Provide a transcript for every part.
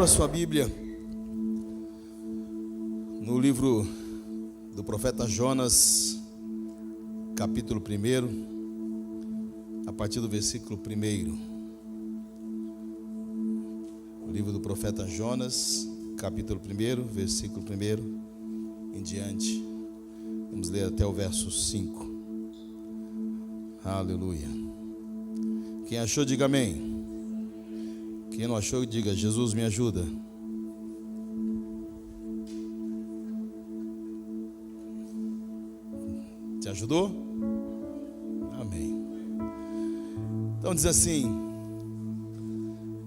Abra sua Bíblia no livro do profeta Jonas, capítulo 1, a partir do versículo 1. O livro do profeta Jonas, capítulo 1, versículo 1 em diante. Vamos ler até o verso 5. Aleluia. Quem achou, diga amém. Quem não achou, diga: Jesus, me ajuda. Te ajudou? Amém. Então diz assim,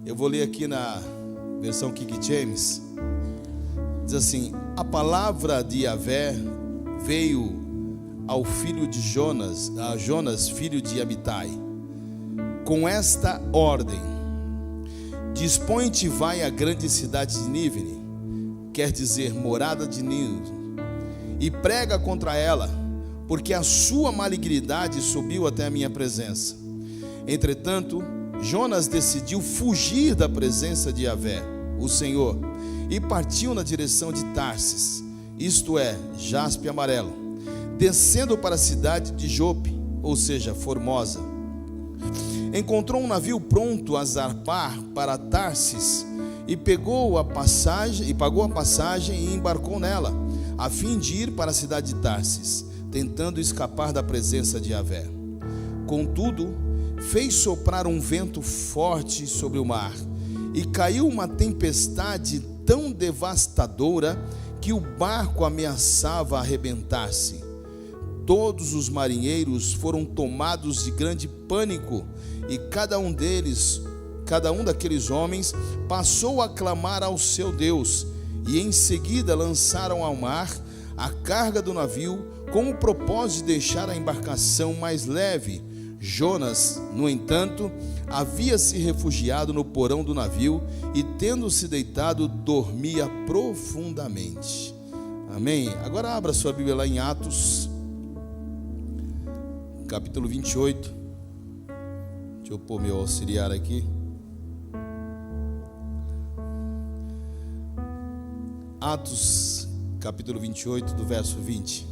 eu vou ler aqui na versão King James. Diz assim: a palavra de Yahvé veio ao filho de Jonas, a Jonas, filho de Amitai, com esta ordem: dispõe-te, vai à grande cidade de Nínive, quer dizer, morada de Nínive, e prega contra ela, porque a sua malignidade subiu até a minha presença. Entretanto, Jonas decidiu fugir da presença de Yahvé, o Senhor, e partiu na direção de Tarsis, isto é, jaspe amarelo, descendo para a cidade de Jope, ou seja, Formosa. Encontrou um navio pronto a zarpar para Tarsis e pagou a passagem e embarcou nela, a fim de ir para a cidade de Tarsis, tentando escapar da presença de Yahvé. Contudo, fez soprar um vento forte sobre o mar, e caiu uma tempestade tão devastadora que o barco ameaçava arrebentar-se. Todos os marinheiros foram tomados de grande pânico, e cada um daqueles homens passou a clamar ao seu Deus, e em seguida lançaram ao mar a carga do navio, com o propósito de deixar a embarcação mais leve. Jonas, no entanto, havia se refugiado no porão do navio, e tendo-se deitado, dormia profundamente. Amém? Agora abra sua Bíblia lá em Atos, capítulo 28. Deixa eu pôr meu auxiliar aqui. Atos, capítulo 28, do verso 20.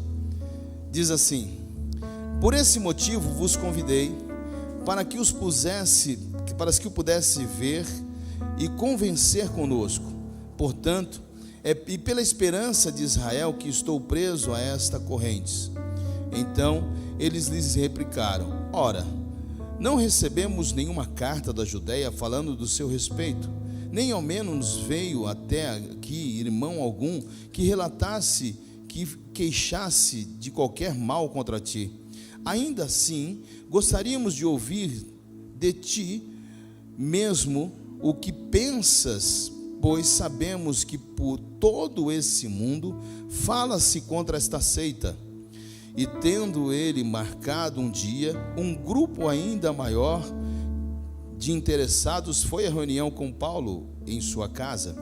Diz assim: por esse motivo vos convidei, para que o pudesse ver e convencer conosco. Portanto, e pela esperança de Israel que estou preso a esta corrente. Então eles lhes replicaram: ora, não recebemos nenhuma carta da Judeia falando do seu respeito, nem ao menos veio até aqui irmão algum que relatasse, que queixasse de qualquer mal contra ti. Ainda assim, gostaríamos de ouvir de ti mesmo o que pensas, pois sabemos que por todo esse mundo fala-se contra esta seita. E tendo ele marcado um dia, um grupo ainda maior de interessados foi à reunião com Paulo em sua casa.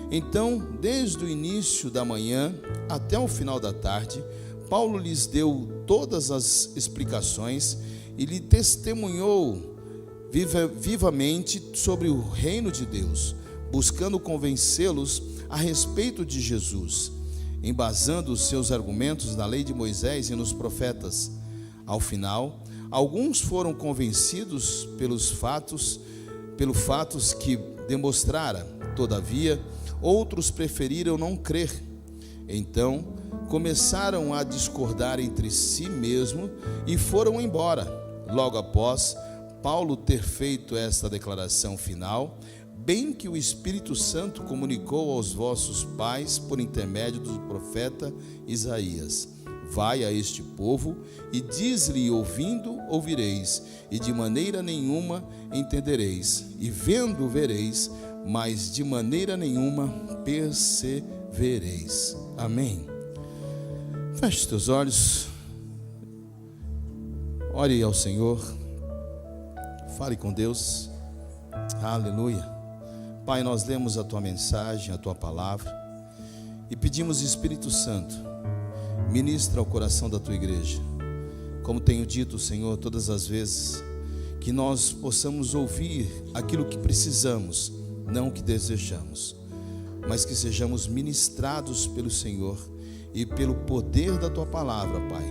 Então, desde o início da manhã até o final da tarde, Paulo lhes deu todas as explicações e lhe testemunhou vivamente sobre o reino de Deus, buscando convencê-los a respeito de Jesus, embasando os seus argumentos na lei de Moisés e nos profetas. Ao final, alguns foram convencidos pelo fatos que demonstrara. Todavia, outros preferiram não crer. Então, começaram a discordar entre si mesmo e foram embora. Logo após Paulo ter feito esta declaração final: bem que o Espírito Santo comunicou aos vossos pais por intermédio do profeta Isaías: vai a este povo e diz-lhe, ouvindo ouvireis, e de maneira nenhuma entendereis, e vendo vereis, mas de maneira nenhuma percebereis. Amém. Feche os teus olhos, ore ao Senhor, fale com Deus. Aleluia. Pai, nós lemos a Tua mensagem, a Tua palavra, e pedimos, Espírito Santo, ministra ao coração da Tua igreja. Como tenho dito, Senhor, todas as vezes, que nós possamos ouvir aquilo que precisamos, não o que desejamos. mas que sejamos ministrados pelo Senhor e pelo poder da Tua palavra, Pai,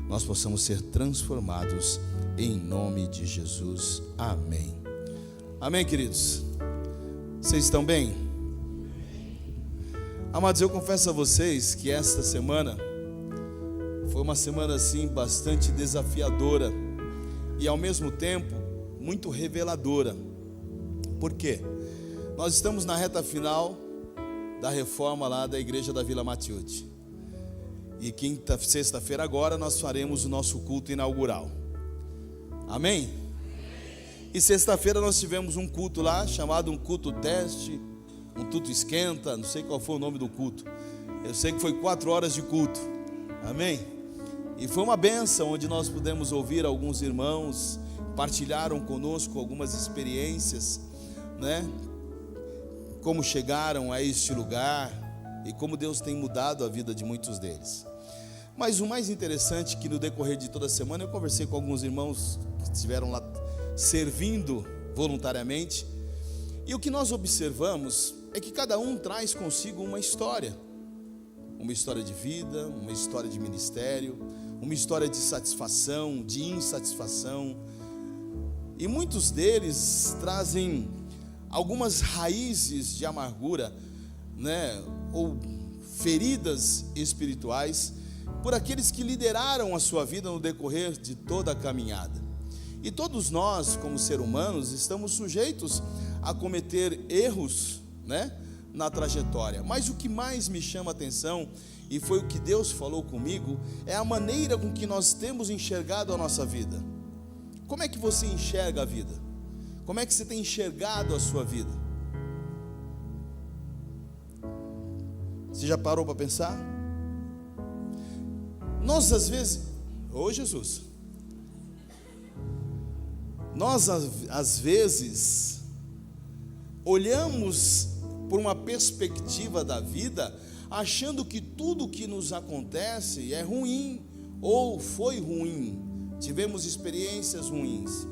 nós possamos ser transformados em nome de Jesus. Amém. Amém, queridos? Vocês estão bem? Amados, eu confesso a vocês que esta semana foi uma semana assim bastante desafiadora e ao mesmo tempo muito reveladora. Por quê? Nós estamos na reta final da reforma lá da igreja da Vila Matilde. E sexta-feira agora nós faremos o nosso culto inaugural. Amém? E sexta-feira nós tivemos um culto lá, chamado um culto teste, um culto esquenta, não sei qual foi o nome do culto. Eu sei que foi 4 horas de culto. Amém? E foi uma bênção, onde nós pudemos ouvir alguns irmãos, partilharam conosco algumas experiências, né? Como chegaram a este lugar e como Deus tem mudado a vida de muitos deles. Mas o mais interessante é que no decorrer de toda a semana eu conversei com alguns irmãos que estiveram lá servindo voluntariamente, e o que nós observamos é que cada um traz consigo uma história de vida, uma história de ministério, uma história de satisfação, de insatisfação, e muitos deles trazem algumas raízes de amargura, né, ou feridas espirituais, por aqueles que lideraram a sua vida no decorrer de toda a caminhada. E todos nós, como seres humanos, estamos sujeitos a cometer erros, né, na trajetória. Mas o que mais me chama a atenção, e foi o que Deus falou comigo, é a maneira com que nós temos enxergado a nossa vida. Como é que você enxerga a vida? Como é que você tem enxergado a sua vida? Você já parou para pensar? Nós às vezes, Jesus, nós às vezes olhamos por uma perspectiva da vida, achando que tudo que nos acontece é ruim, ou foi ruim, tivemos experiências ruins.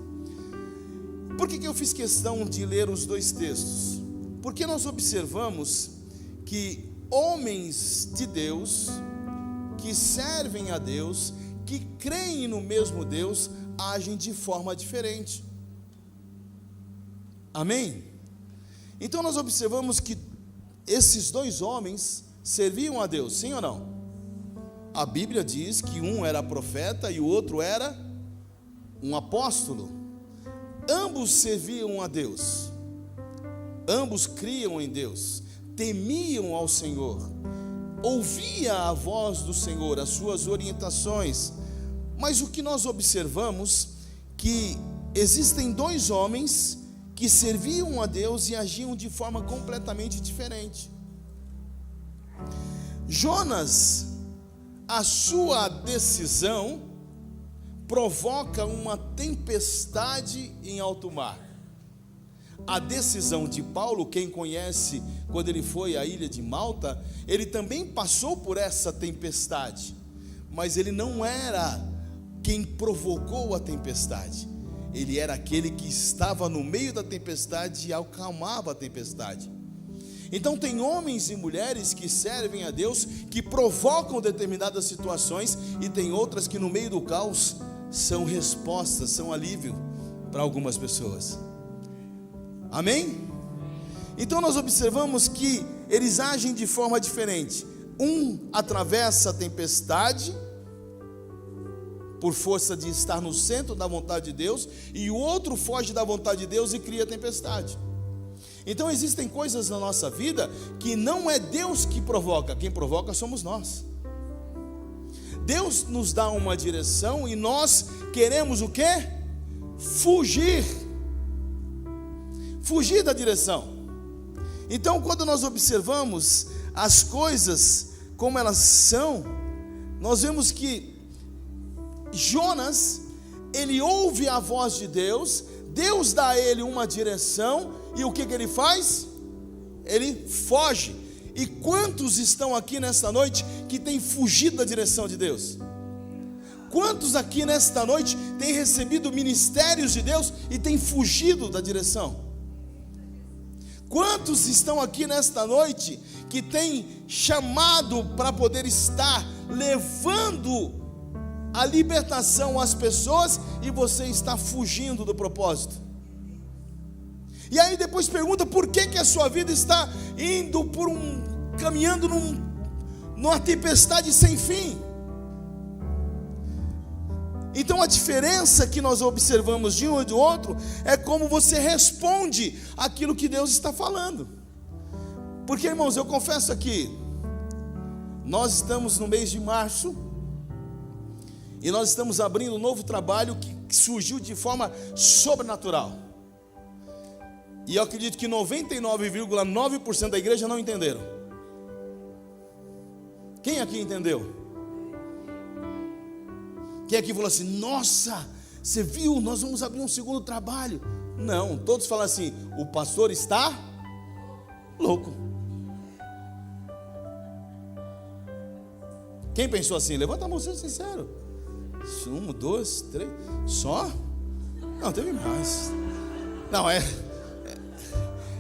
Por que eu fiz questão de ler os 2 textos? Porque nós observamos que homens de Deus, que servem a Deus, que creem no mesmo Deus, agem de forma diferente. Amém? Então nós observamos que esses 2 homens serviam a Deus, sim ou não? A Bíblia diz que um era profeta e o outro era um apóstolo. Ambos serviam a Deus, ambos criam em Deus, temiam ao Senhor, ouvia a voz do Senhor, as suas orientações. Mas o que nós observamos, que existem 2 homens que serviam a Deus e agiam de forma completamente diferente. Jonas, a sua decisão provoca uma tempestade em alto mar. A decisão de Paulo, quem conhece, quando ele foi à ilha de Malta, ele também passou por essa tempestade, mas ele não era quem provocou a tempestade, ele era aquele que estava no meio da tempestade e acalmava a tempestade. Então tem homens e mulheres que servem a Deus, que provocam determinadas situações, e tem outras que no meio do caos são respostas, são alívio para algumas pessoas. Amém? Então nós observamos que eles agem de forma diferente. Um atravessa a tempestade por força de estar no centro da vontade de Deus, e o outro foge da vontade de Deus e cria a tempestade. Então existem coisas na nossa vida que não é Deus que provoca, quem provoca somos nós. Deus nos dá uma direção e nós queremos o quê? Fugir da direção. Então, quando nós observamos as coisas como elas são, nós vemos que Jonas, ele ouve a voz de Deus, Deus dá a ele uma direção, e o que ele faz? Ele foge. E quantos estão aqui nesta noite que têm fugido da direção de Deus? Quantos aqui nesta noite têm recebido ministérios de Deus e têm fugido da direção? Quantos estão aqui nesta noite que tem chamado para poder estar levando a libertação às pessoas e você está fugindo do propósito? E aí depois pergunta por que a sua vida está indo caminhando numa tempestade sem fim. Então a diferença que nós observamos de um e do outro é como você responde aquilo que Deus está falando. Porque, irmãos, eu confesso aqui, nós estamos no mês de março e nós estamos abrindo um novo trabalho que surgiu de forma sobrenatural. E eu acredito que 99,9% da igreja não entenderam. Quem aqui entendeu? Quem aqui falou assim: nossa, você viu, nós vamos abrir um segundo trabalho? Não, todos falam assim: o pastor está louco. Quem pensou assim? Levanta a mão, seja sincero. 1, 2, 3, só? Não, teve mais. Não,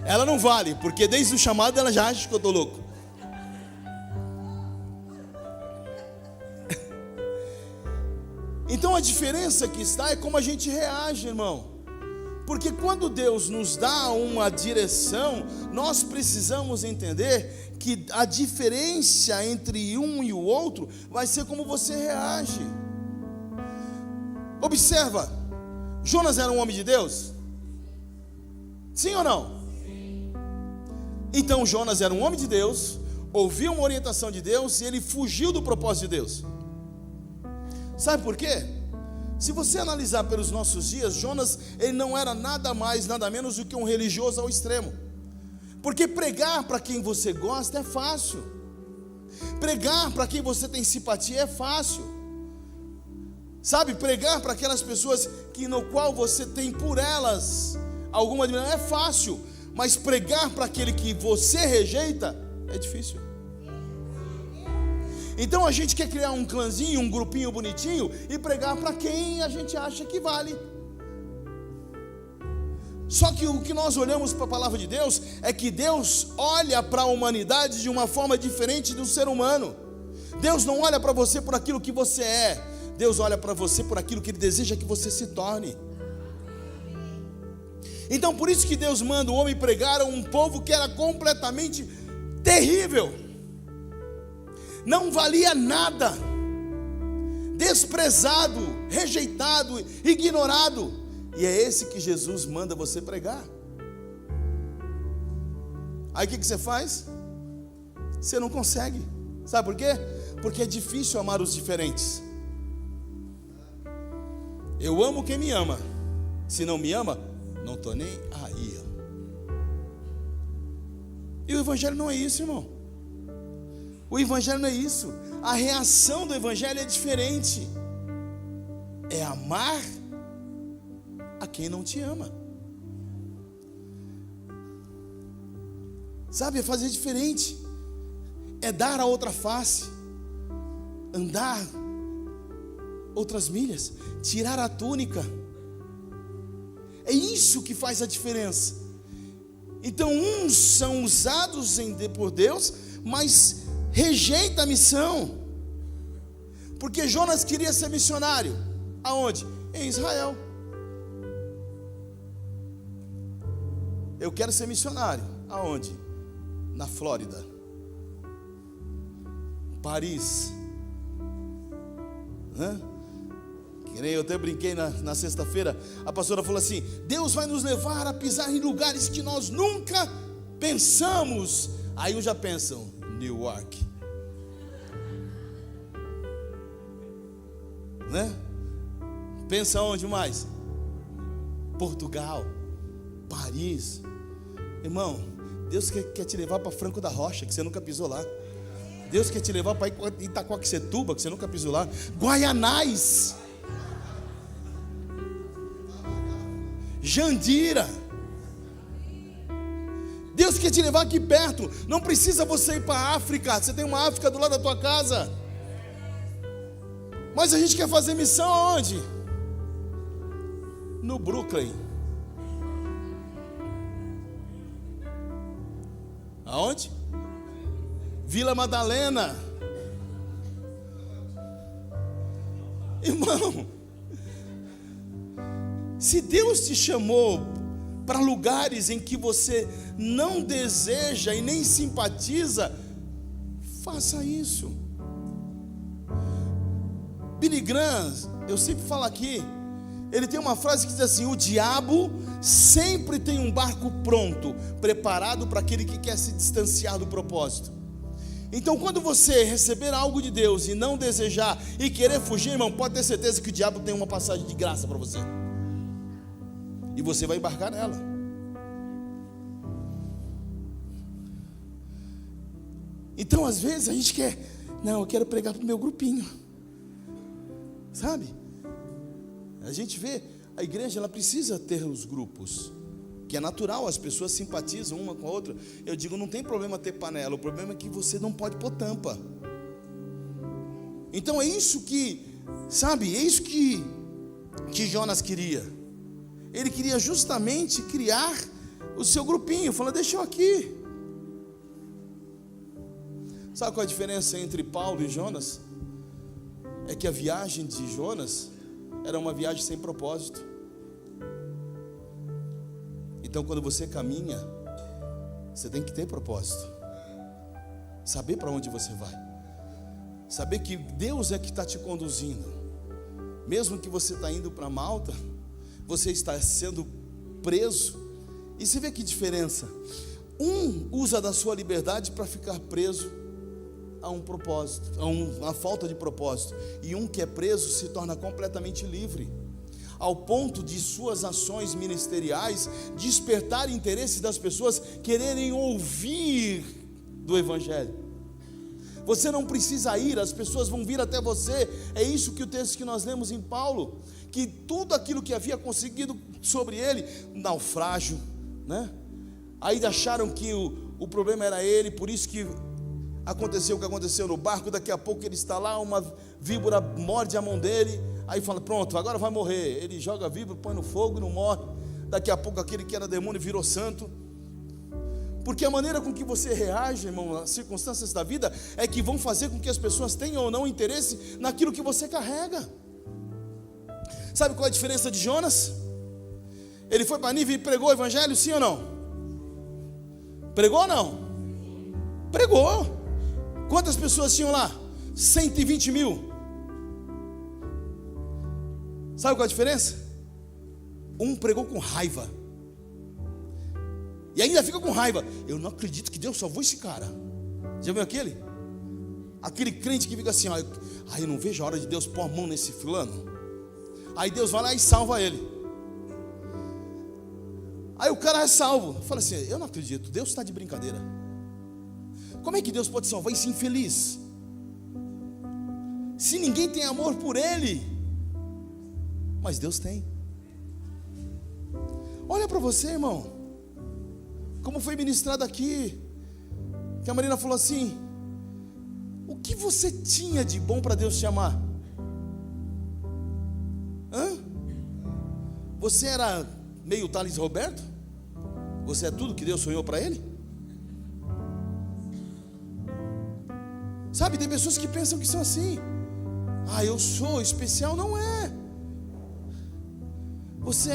ela não vale, porque desde o chamado ela já acha que eu estou louco. Então a diferença que está é como a gente reage, irmão. Porque quando Deus nos dá uma direção, nós precisamos entender que a diferença entre um e o outro vai ser como você reage. Observa, Jonas era um homem de Deus? Sim ou não? Sim. Então Jonas era um homem de Deus, ouviu uma orientação de Deus e ele fugiu do propósito de Deus. Sabe por quê? Se você analisar pelos nossos dias, Jonas, ele não era nada mais, nada menos do que um religioso ao extremo. Porque pregar para quem você gosta é fácil. Pregar para quem você tem simpatia é fácil. Sabe, pregar para aquelas pessoas no qual você tem por elas alguma admiração é fácil. Mas pregar para aquele que você rejeita é difícil. Então a gente quer criar um clãzinho, um grupinho bonitinho e pregar para quem a gente acha que vale. Só que o que nós olhamos para a palavra de Deus é que Deus olha para a humanidade de uma forma diferente do ser humano. Deus não olha para você por aquilo que você é, Deus olha para você por aquilo que Ele deseja que você se torne. Então por isso que Deus manda o homem pregar a um povo que era completamente terrível. Não valia nada, desprezado, rejeitado, ignorado. E é esse que Jesus manda você pregar. Aí o que você faz? Você não consegue. Sabe por quê? Porque é difícil amar os diferentes. Eu amo quem me ama. Se não me ama, não estou nem aí. E o evangelho não é isso, irmão. O evangelho não é isso. A reação do evangelho é diferente. É amar a quem não te ama. Sabe, é fazer diferente. É dar a outra face. Andar outras milhas. Tirar a túnica. É isso que faz a diferença. Então uns são usados por Deus, mas rejeita a missão. Porque Jonas queria ser missionário. Aonde? Em Israel. Eu quero ser missionário. Aonde? Na Flórida. Paris. Que nem eu até brinquei na sexta-feira. A pastora falou assim: Deus vai nos levar a pisar em lugares que nós nunca pensamos. Aí uns já pensam: New York, né? Pensa onde mais? Portugal, Paris. Irmão, Deus quer te levar para Franco da Rocha, que você nunca pisou lá. Deus quer te levar para Itacoaxetuba, que você nunca pisou lá. Guaianais, Jandira. Deus quer te levar aqui perto. Não precisa você ir para a África. Você tem uma África do lado da tua casa. Mas a gente quer fazer missão aonde? No Brooklyn. Aonde? Vila Madalena. Irmão, se Deus te chamou para lugares em que você não deseja e nem simpatiza, faça isso. Billy Graham, eu sempre falo aqui, ele tem uma frase que diz assim: o diabo sempre tem um barco pronto, preparado para aquele que quer se distanciar do propósito. Então, quando você receber algo de Deus e não desejar e querer fugir, irmão, pode ter certeza que o diabo tem uma passagem de graça para você, e você vai embarcar nela. Então, às vezes a gente quer, não, eu quero pregar para o meu grupinho, sabe? A gente vê, a igreja ela precisa ter os grupos, que é natural, as pessoas simpatizam uma com a outra. Eu digo, não tem problema ter panela, o problema é que você não pode pôr tampa. Então é isso que, sabe, é isso que Jonas queria. Ele queria justamente criar o seu grupinho, falando, deixa eu aqui. Sabe qual é a diferença entre Paulo e Jonas? É que a viagem de Jonas era uma viagem sem propósito. Então, quando você caminha, você tem que ter propósito, saber para onde você vai, saber que Deus é que está te conduzindo. Mesmo que você está indo para Malta, você está sendo preso. E você vê que diferença: um usa da sua liberdade para ficar preso a um propósito, a falta de propósito, e um que é preso se torna completamente livre, ao ponto de suas ações ministeriais despertar interesse das pessoas quererem ouvir do Evangelho. Você não precisa ir, as pessoas vão vir até você. É isso que o texto que nós lemos em Paulo, que tudo aquilo que havia conseguido sobre ele, naufrágio, né? Aí acharam que o problema era ele, por isso que aconteceu o que aconteceu no barco. Daqui a pouco ele está lá, uma víbora morde a mão dele, aí fala, pronto, agora vai morrer. Ele joga a víbora, põe no fogo e não morre. Daqui a pouco aquele que era demônio virou santo. Porque a maneira com que você reage, irmão, às circunstâncias da vida, é que vão fazer com que as pessoas tenham ou não interesse naquilo que você carrega. Sabe qual é a diferença de Jonas? Ele foi para Nínive e pregou o evangelho, sim ou não? Pregou ou não? Pregou. Quantas pessoas tinham lá? 120 mil. Sabe qual é a diferença? Um pregou com raiva, e ainda fica com raiva. Eu não acredito que Deus salvou esse cara. Já viu aquele? Aquele crente que fica assim, ó, eu não vejo a hora de Deus pôr a mão nesse fulano. Aí Deus vai lá e salva ele. Aí o cara é salvo. Fala assim, eu não acredito, Deus está de brincadeira. Como é que Deus pode salvar esse infeliz? Se ninguém tem amor por ele. Mas Deus tem. Olha para você, irmão, como foi ministrado aqui, que a Marina falou assim, o que você tinha de bom para Deus te amar? Você era meio Thales Roberto? Você é tudo que Deus sonhou para ele? Sabe, tem pessoas que pensam que são assim. Eu sou especial. Não é. Você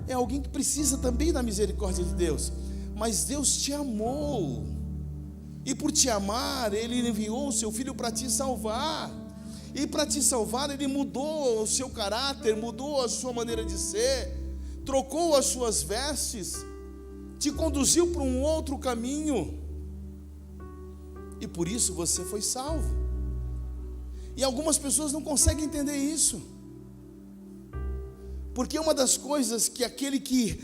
é alguém que precisa também da misericórdia de Deus. Mas Deus te amou, e por te amar, Ele enviou o seu Filho para te salvar. E para te salvar, Ele mudou o seu caráter, mudou a sua maneira de ser, trocou as suas vestes, te conduziu para um outro caminho, e por isso você foi salvo. E algumas pessoas não conseguem entender isso, porque uma das coisas que aquele que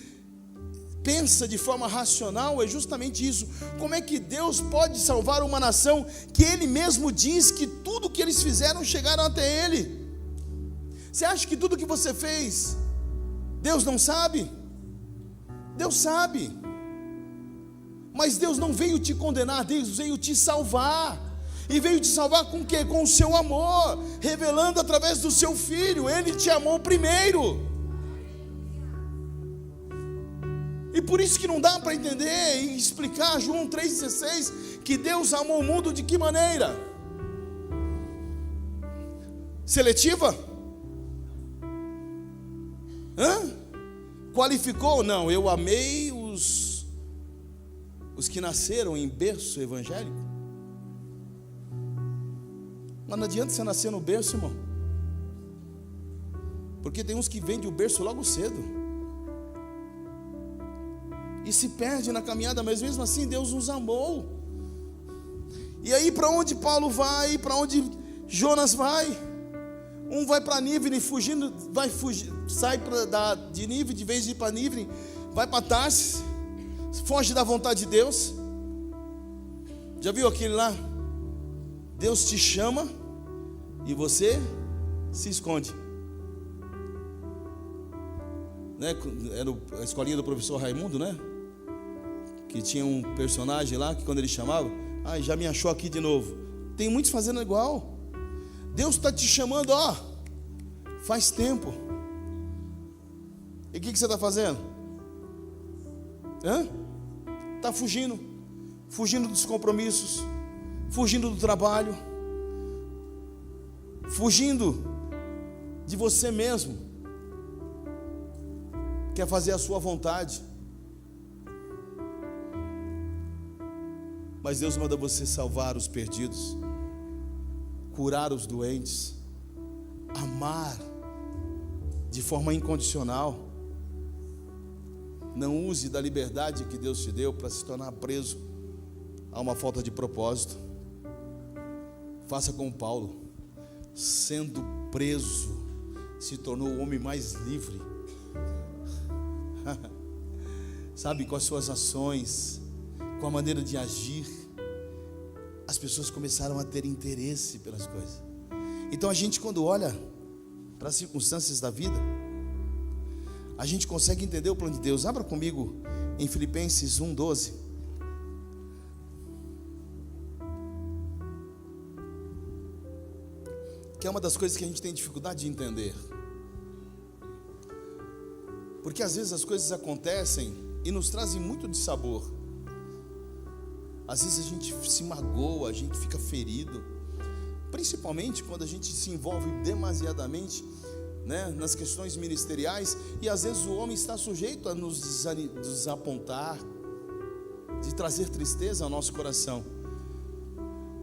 pensa de forma racional é justamente isso. Como é que Deus pode salvar uma nação que Ele mesmo diz que tudo que eles fizeram chegaram até Ele? Você acha que tudo que você fez Deus não sabe? Deus sabe. Mas Deus não veio te condenar, Deus veio te salvar. E veio te salvar com o quê? Com o seu amor, revelando através do seu Filho. Ele te amou primeiro. E por isso que não dá para entender e explicar João 3,16, que Deus amou o mundo de que maneira? Seletiva? Qualificou? Não, eu amei os que nasceram em berço evangélico. Mas não adianta você nascer no berço, irmão, porque tem uns que vendem o berço logo cedo e se perde na caminhada, mas mesmo assim Deus nos amou. E aí para onde Paulo vai, para onde Jonas vai? Um vai para Nínive fugindo, sai de Nínive, de vez de ir para Nínive, vai para Tarsis, foge da vontade de Deus. Já viu aquele lá? Deus te chama e você se esconde, né? Era a escolinha do professor Raimundo, né? Que tinha um personagem lá que quando ele chamava, já me achou aqui de novo. Tem muitos fazendo igual. Deus está te chamando, faz tempo. E o que você está fazendo? Está fugindo dos compromissos, fugindo do trabalho, fugindo de você mesmo. Quer fazer a sua vontade, mas Deus manda você salvar os perdidos, curar os doentes, amar de forma incondicional. Não use da liberdade que Deus te deu para se tornar preso a uma falta de propósito. Faça como Paulo, sendo preso, se tornou o homem mais livre. Sabe, com as suas ações, com a maneira de agir, as pessoas começaram a ter interesse pelas coisas. Então a gente, quando olha para as circunstâncias da vida, a gente consegue entender o plano de Deus. Abra comigo em Filipenses 1:12. Que é uma das coisas que a gente tem dificuldade de entender. Porque às vezes as coisas acontecem e nos trazem muito dissabor. Às vezes a gente se magoa, a gente fica ferido, principalmente quando a gente se envolve demasiadamente, né, nas questões ministeriais. E às vezes o homem está sujeito a nos desapontar, de trazer tristeza ao nosso coração.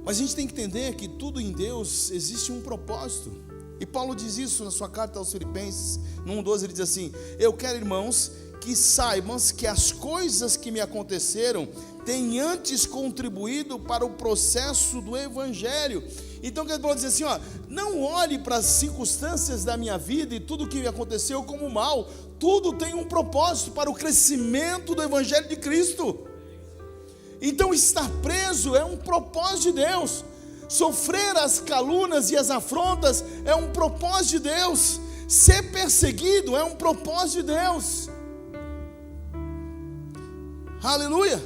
Mas a gente tem que entender que tudo em Deus existe um propósito. E Paulo diz isso na sua carta aos Filipenses, no 1:12, ele diz assim: eu quero, irmãos, que saibam que as coisas que me aconteceram têm antes contribuído para o processo do Evangelho. Então, ele pode dizer assim, não olhe para as circunstâncias da minha vida e tudo que me aconteceu como mal. Tudo tem um propósito para o crescimento do Evangelho de Cristo. Então, estar preso é um propósito de Deus. Sofrer as calúnias e as afrontas é um propósito de Deus. Ser perseguido é um propósito de Deus. Aleluia.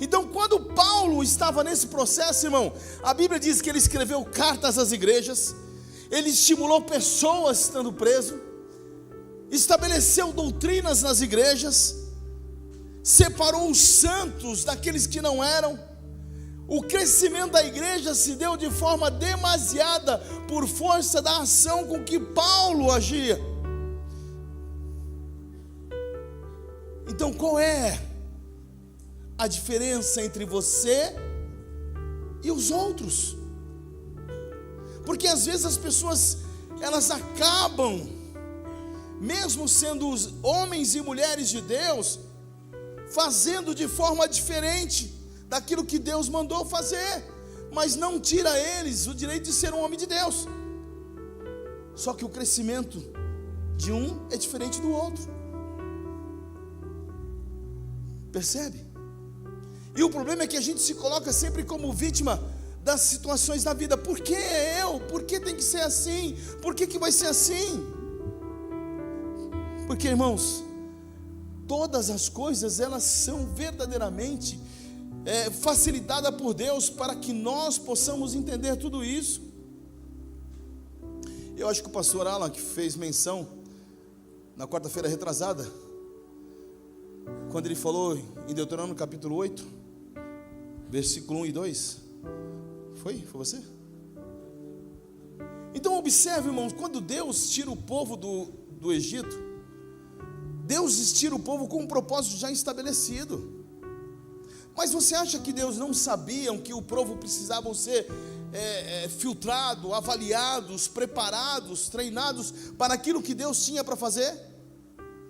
Então, quando Paulo estava nesse processo, irmão, a Bíblia diz que ele escreveu cartas às igrejas, ele estimulou pessoas estando preso, estabeleceu doutrinas nas igrejas, separou os santos daqueles que não eram. O crescimento da igreja se deu de forma demasiada por força da ação com que Paulo agia. Então, qual é a diferença entre você e os outros? Porque às vezes as pessoas, elas acabam, mesmo sendo os homens e mulheres de Deus, fazendo de forma diferente daquilo que Deus mandou fazer, mas não tira a eles o direito de ser um homem de Deus. Só que o crescimento de um é diferente do outro. Percebe? E o problema é que a gente se coloca sempre como vítima das situações da vida. Por que eu? Por que tem que ser assim? Por que vai ser assim? Porque, irmãos, todas as coisas, elas são verdadeiramente facilitadas por Deus para que nós possamos entender tudo isso. Eu acho que o pastor Alan, que fez menção na quarta-feira retrasada, quando ele falou em Deuteronômio capítulo 8, versículo 1 e 2? Foi você? Então observe, irmãos, quando Deus tira o povo do Egito, Deus tira o povo com um propósito já estabelecido. Mas você acha que Deus não sabia que o povo precisavam ser filtrados, avaliados, preparados, treinados para aquilo que Deus tinha para fazer?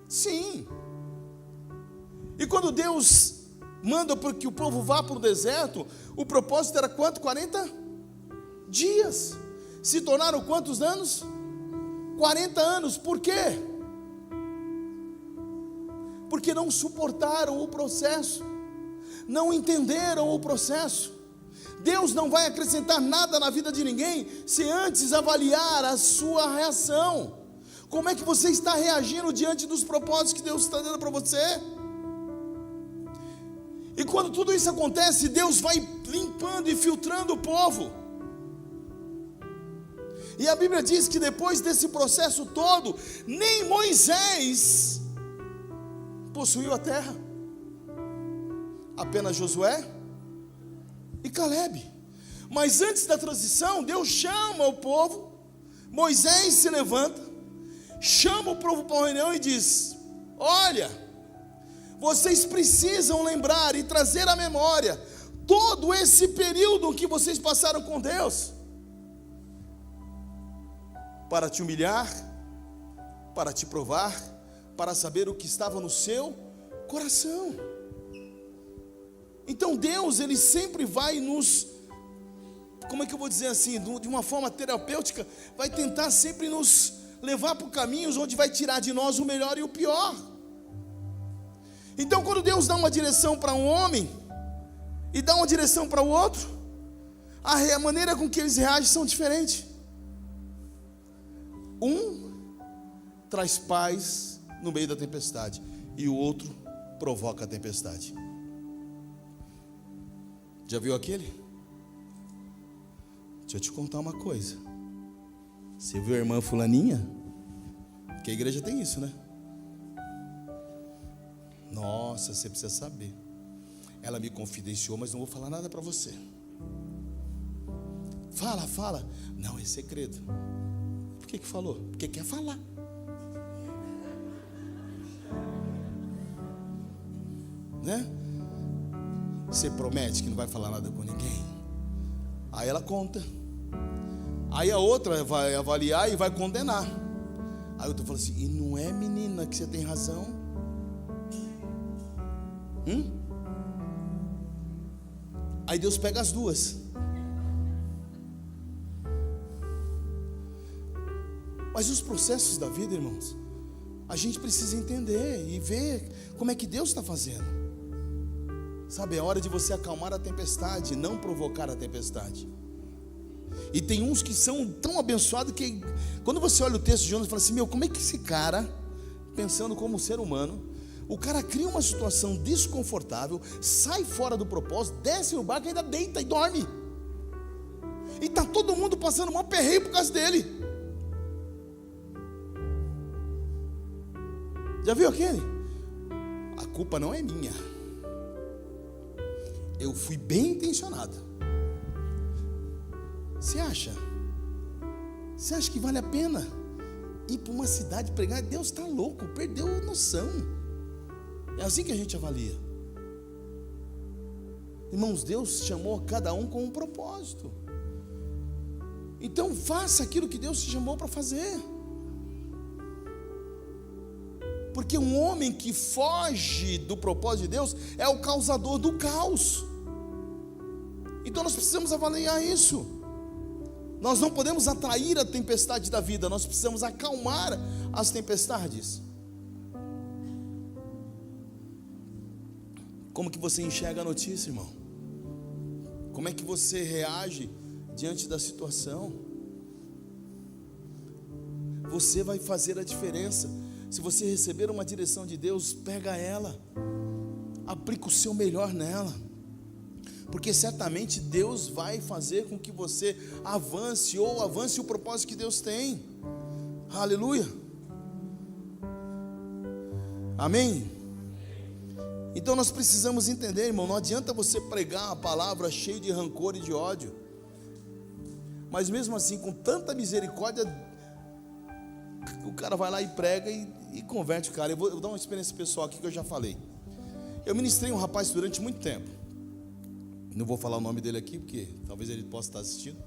Sim. E quando Deus manda para que o povo vá para o deserto, o propósito era quanto? 40 dias. Se tornaram quantos anos? 40 anos. Por quê? Porque não suportaram o processo, não entenderam o processo. Deus não vai acrescentar nada na vida de ninguém se antes avaliar a sua reação. Como é que você está reagindo diante dos propósitos que Deus está dando para você? E quando tudo isso acontece, Deus vai limpando e filtrando o povo. E a Bíblia diz que depois desse processo todo, nem Moisés possuiu a terra. Apenas Josué e Caleb. Mas antes da transição, Deus chama o povo. Moisés se levanta, chama o povo para uma reunião e diz: olha, vocês precisam lembrar e trazer à memória todo esse período que vocês passaram com Deus, para te humilhar, para te provar, para saber o que estava no seu coração. Então Deus, Ele sempre vai nos, como é que eu vou dizer assim, de uma forma terapêutica, vai tentar sempre nos levar por caminhos onde vai tirar de nós o melhor e o pior. Então quando Deus dá uma direção para um homem e dá uma direção para o outro, a maneira com que eles reagem são diferentes. Um traz paz no meio da tempestade e o outro provoca a tempestade. Já viu aquele? Deixa eu te contar uma coisa. Você viu a irmã fulaninha? Que a igreja tem isso, né? Nossa, você precisa saber. Ela me confidenciou, mas não vou falar nada para você. Fala. Não, é segredo. Por que falou? Porque quer falar. Né? Você promete que não vai falar nada com ninguém. Aí ela conta. Aí a outra vai avaliar e vai condenar. Aí eu tô falando assim: e não é, menina, que você tem razão? Aí Deus pega as duas. Mas os processos da vida, irmãos, a gente precisa entender e ver como é que Deus está fazendo. Sabe, é hora de você acalmar a tempestade, não provocar a tempestade. E tem uns que são tão abençoados que, quando você olha o texto de Jonas, você fala assim: como é que esse cara, pensando como ser humano, o cara cria uma situação desconfortável, sai fora do propósito, desce no barco e ainda deita e dorme. E está todo mundo passando um perreio por causa dele. Já viu aquele? A culpa não é minha. Eu fui bem intencionado. Você acha? Você acha que vale a pena ir para uma cidade pregar? Deus está louco, perdeu a noção. É assim que a gente avalia. Irmãos, Deus chamou cada um com um propósito. Então faça aquilo que Deus te chamou para fazer. Porque um homem que foge do propósito de Deus é o causador do caos. Então nós precisamos avaliar isso. Nós não podemos atrair a tempestade da vida, nós precisamos acalmar as tempestades. Como que você enxerga a notícia, irmão? Como é que você reage diante da situação? Você vai fazer a diferença. Se você receber uma direção de Deus, pega ela, aplica o seu melhor nela, porque certamente Deus vai fazer com que você avance o propósito que Deus tem. Aleluia. Amém? Então nós precisamos entender, irmão, não adianta você pregar a palavra cheio de rancor e de ódio, mas mesmo assim, com tanta misericórdia, o cara vai lá e prega e converte o cara. Eu vou dar uma experiência pessoal aqui que eu já falei. Eu ministrei um rapaz durante muito tempo, não vou falar o nome dele aqui, porque talvez ele possa estar assistindo,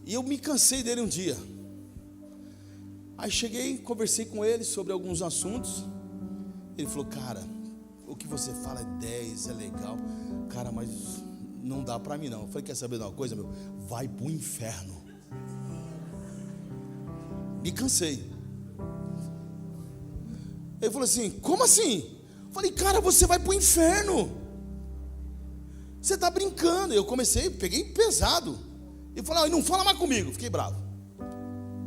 e eu me cansei dele um dia. Aí cheguei, conversei com ele sobre alguns assuntos. Ele falou: cara, o que você fala é 10, é legal, cara, mas não dá pra mim não. Eu falei: quer saber de uma coisa, meu? Vai pro inferno. Me cansei. Ele falou assim: como assim? Eu falei: cara, você vai pro inferno, você tá brincando. Eu comecei, peguei pesado. Ele falou: não fala mais comigo. Fiquei bravo.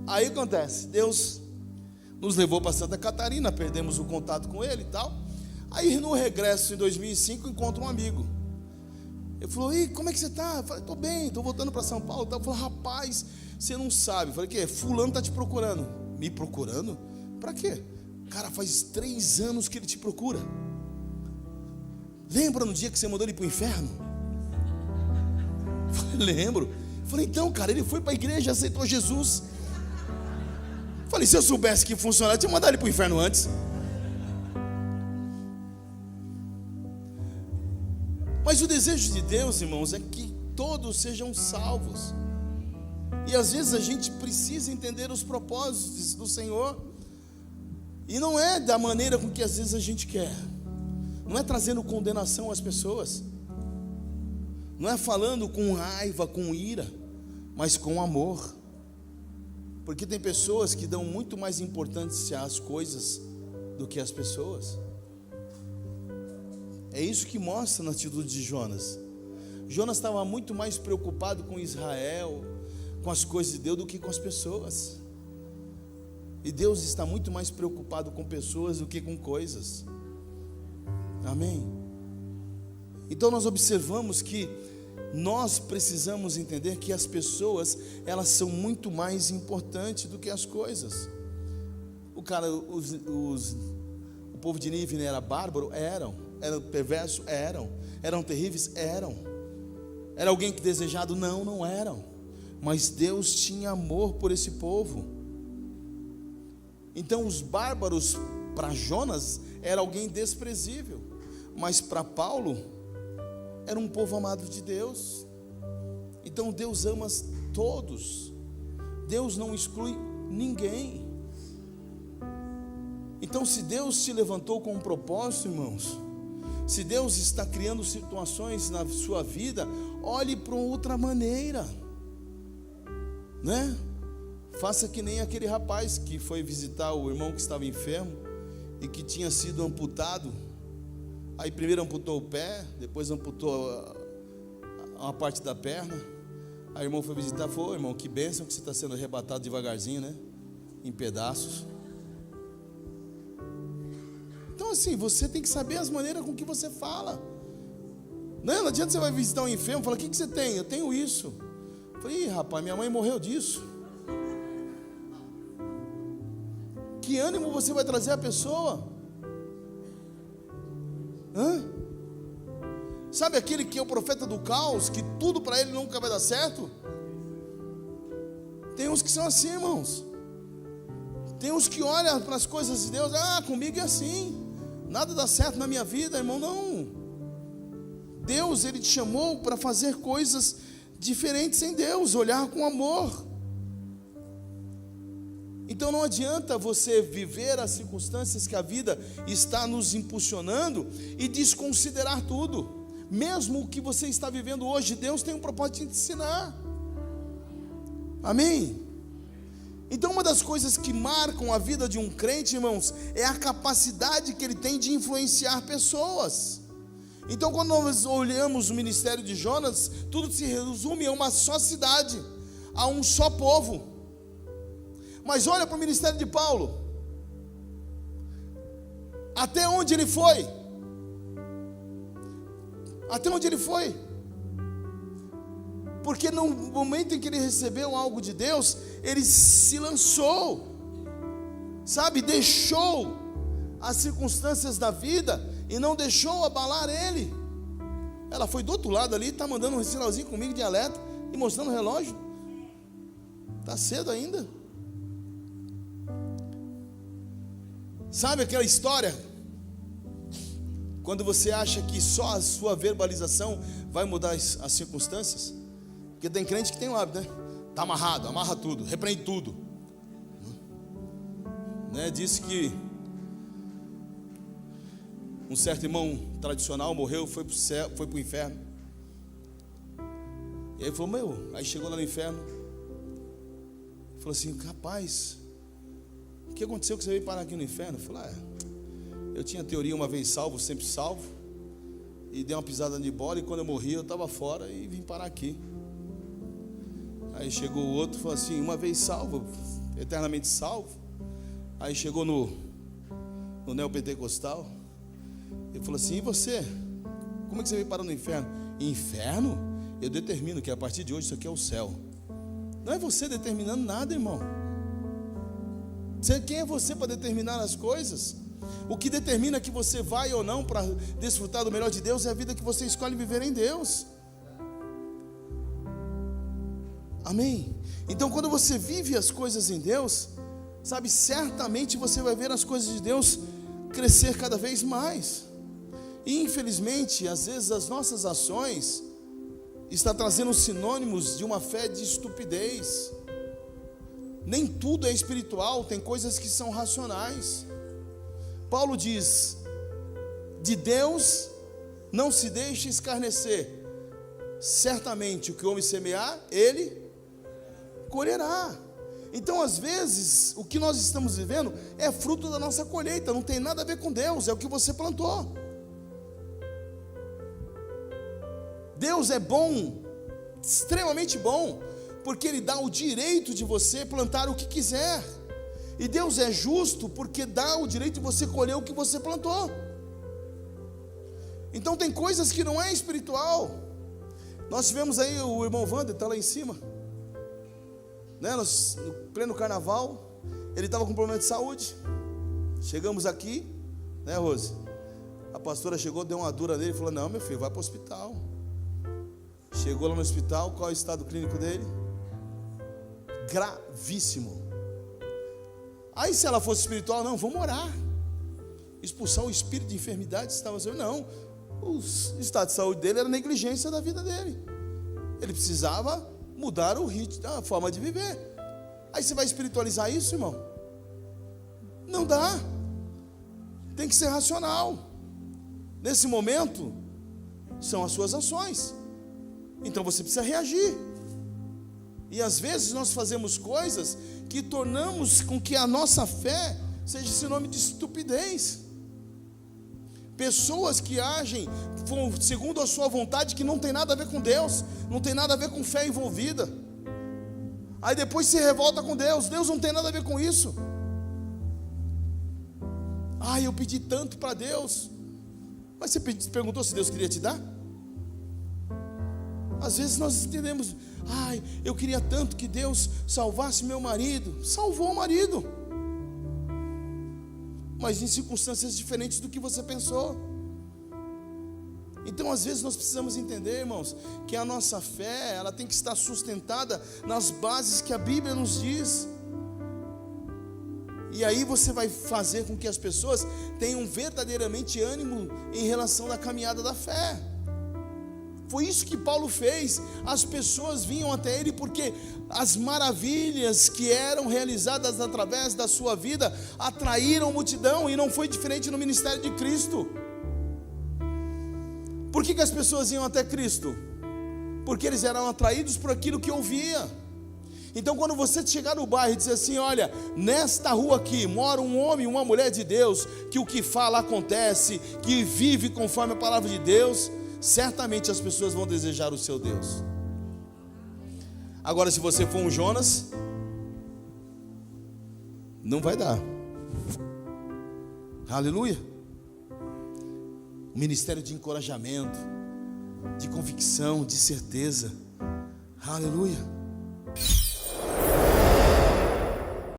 Aí acontece, Deus nos levou para Santa Catarina, perdemos o contato com ele e tal. Aí no regresso em 2005 encontro um amigo. Ele falou: e como é que você está? Eu falei: estou bem, estou voltando para São Paulo. Ele falou: rapaz, você não sabe. Eu falei: que? Fulano está te procurando. Me procurando? Para quê? Cara, faz 3 anos que ele te procura. Lembra no dia que você mandou ele para o inferno? Eu falei: lembro. Eu falei: então, cara, ele foi para a igreja, aceitou Jesus. Eu falei: se eu soubesse que funcionava, eu tinha mandado ele para o inferno antes. Mas o desejo de Deus, irmãos, é que todos sejam salvos. E às vezes a gente precisa entender os propósitos do Senhor. E não é da maneira com que às vezes a gente quer. Não é trazendo condenação às pessoas. Não é falando com raiva, com ira, mas com amor. Porque tem pessoas que dão muito mais importância às coisas do que às pessoas. É isso que mostra na atitude de Jonas. Jonas estava muito mais preocupado com Israel, com as coisas de Deus, do que com as pessoas. E Deus está muito mais preocupado com pessoas do que com coisas. Amém? Então nós observamos que nós precisamos entender que as pessoas, elas são muito mais importantes do que as coisas. O povo de Nínive era bárbaro? Eram perverso? Eram terríveis? Era alguém que desejado? Não eram. Mas Deus tinha amor por esse povo. Então os bárbaros para Jonas era alguém desprezível, mas para Paulo era um povo amado de Deus. Então Deus ama todos. Deus não exclui ninguém. Então, se Deus te levantou com um propósito, irmãos, se Deus está criando situações na sua vida, olhe para outra maneira, né? Faça que nem aquele rapaz que foi visitar o irmão que estava enfermo e que tinha sido amputado. Aí primeiro amputou o pé, depois amputou uma parte da perna. Aí o irmão foi visitar, falou: irmão, que bênção que você está sendo arrebatado devagarzinho, né? Em pedaços. Então assim, você tem que saber as maneiras com que você fala. Não adianta você vai visitar um enfermo e falar: o que você tem? Eu tenho isso. Eu falei: ih, rapaz, minha mãe morreu disso. Que ânimo você vai trazer à pessoa? Sabe aquele que é o profeta do caos, que tudo para ele nunca vai dar certo? Tem uns que são assim, irmãos. Tem uns que olham para as coisas de Deus: comigo é assim, nada dá certo na minha vida, irmão. Não. Deus, Ele te chamou para fazer coisas diferentes em Deus, olhar com amor. Então não adianta você viver as circunstâncias que a vida está nos impulsionando e desconsiderar tudo. Mesmo o que você está vivendo hoje, Deus tem um propósito de te ensinar. Amém? Então uma das coisas que marcam a vida de um crente, irmãos, é a capacidade que ele tem de influenciar pessoas. Então quando nós olhamos o ministério de Jonas, tudo se resume a uma só cidade, a um só povo. Mas olha para o ministério de Paulo. Até onde ele foi? Até onde ele foi? Porque no momento em que ele recebeu algo de Deus, ele se lançou, sabe, deixou as circunstâncias da vida e não deixou abalar ele. Ela foi do outro lado ali, está mandando um sinalzinho comigo de alerta e mostrando o relógio. Está cedo ainda. Sabe aquela história? Quando você acha que só a sua verbalização vai mudar as circunstâncias? Porque tem crente que tem o hábito, né? Está amarrado, amarra tudo, repreende tudo. Né? Disse que um certo irmão tradicional morreu, foi para o céu, foi para o inferno. E aí falou, aí chegou lá no inferno, falou assim, rapaz, o que aconteceu que você veio parar aqui no inferno? Eu falei, eu tinha teoria uma vez salvo, sempre salvo, e dei uma pisada de bola, e quando eu morri eu estava fora e vim parar aqui. Aí chegou o outro e falou assim, uma vez salvo, eternamente salvo. Aí chegou no neopentecostal, ele falou assim, e você? Como é que você veio parar no inferno? Inferno? Eu determino que a partir de hoje isso aqui é o céu. Não é você determinando nada, irmão. Quem é você para determinar as coisas? O que determina que você vai ou não para desfrutar do melhor de Deus é a vida que você escolhe viver em Deus. Amém? Então quando você vive as coisas em Deus, sabe, certamente você vai ver as coisas de Deus crescer cada vez mais. E infelizmente, às vezes as nossas ações estão trazendo sinônimos de uma fé de estupidez. Nem tudo é espiritual, tem coisas que são racionais. Paulo diz, de Deus não se deixe escarnecer. Certamente o que o homem semear, ele colherá. Então às vezes o que nós estamos vivendo é fruto da nossa colheita, não tem nada a ver com Deus, é o que você plantou. Deus é bom, extremamente bom, porque Ele dá o direito de você plantar o que quiser. E Deus é justo porque dá o direito de você colher o que você plantou. Então tem coisas que não é espiritual. Nós tivemos aí o irmão Wander, está lá em cima, né? No pleno carnaval, ele estava com problema de saúde. Chegamos aqui, né, Rose? A pastora chegou, deu uma dura nele e falou, não, meu filho, vai para o hospital. Chegou lá no hospital, qual é o estado clínico dele? Gravíssimo. Aí se ela fosse espiritual, não, vamos orar, expulsar o espírito de enfermidade. Estava assim, não, o estado de saúde dele era negligência da vida dele. Ele precisava mudar o ritmo, a forma de viver. Aí você vai espiritualizar isso, irmão? Não dá. Tem que ser racional. Nesse momento, são as suas ações. Então você precisa reagir. E às vezes nós fazemos coisas que tornamos com que a nossa fé seja sinônimo de estupidez. Pessoas que agem segundo a sua vontade, que não tem nada a ver com Deus, não tem nada a ver com fé envolvida. Aí depois se revolta com Deus. Deus não tem nada a ver com isso. Eu pedi tanto para Deus. Mas você perguntou se Deus queria te dar? Às vezes nós entendemos, eu queria tanto que Deus salvasse meu marido. Salvou o marido, mas em circunstâncias diferentes do que você pensou. Então às vezes nós precisamos entender, irmãos, que a nossa fé, ela tem que estar sustentada nas bases que a Bíblia nos diz. E aí você vai fazer com que as pessoas tenham verdadeiramente ânimo em relação à caminhada da fé. Foi isso que Paulo fez. As pessoas vinham até ele porque as maravilhas que eram realizadas através da sua vida atraíram multidão, e não foi diferente no ministério de Cristo. Por que as pessoas iam até Cristo? Porque eles eram atraídos por aquilo que ouvia. Então quando você chegar no bairro e dizer assim, olha, nesta rua aqui mora um homem e uma mulher de Deus, que o que fala acontece, que vive conforme a palavra de Deus, certamente as pessoas vão desejar o seu Deus. Agora, se você for um Jonas, não vai dar. Aleluia. Um ministério de encorajamento, de convicção, de certeza. Aleluia.